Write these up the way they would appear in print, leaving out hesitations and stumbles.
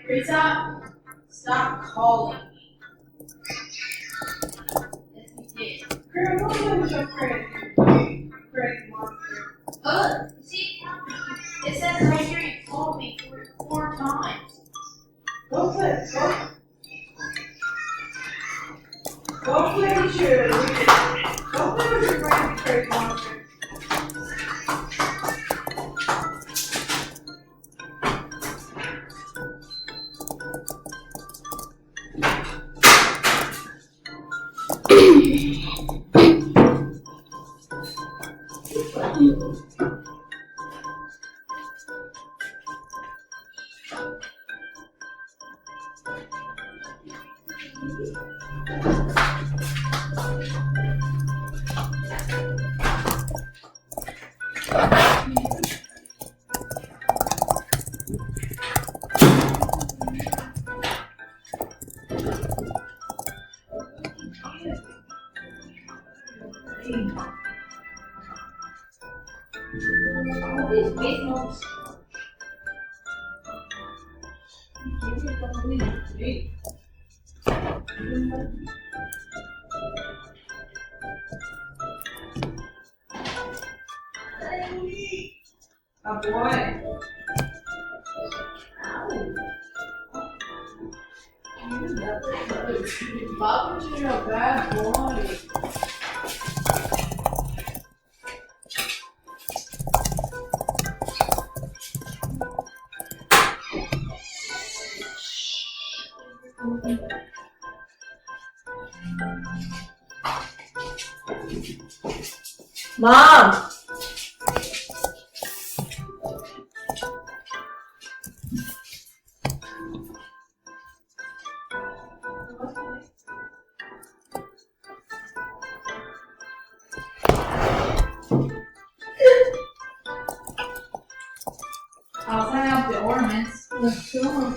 Rita, stop calling me. Yes, you did. Girl, what was your friend? Great monster. See, it says right here you called me four times. Go play with your. Go play with your friend, great monster. All these baseball. A boy. Bob's a bad boy. Mom! I'll hang up the ornaments. Let's go.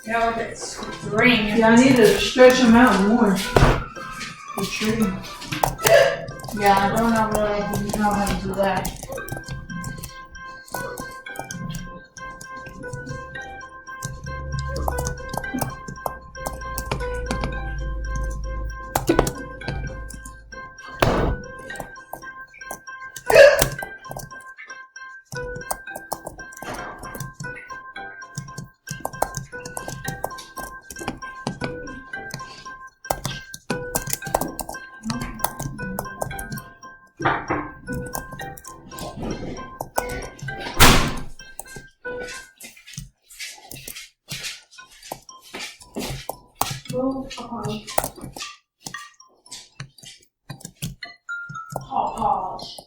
Yeah, with that string. Yeah, I need to stretch them out more. The tree. Yeah, I don't know how to do that. Go Posh.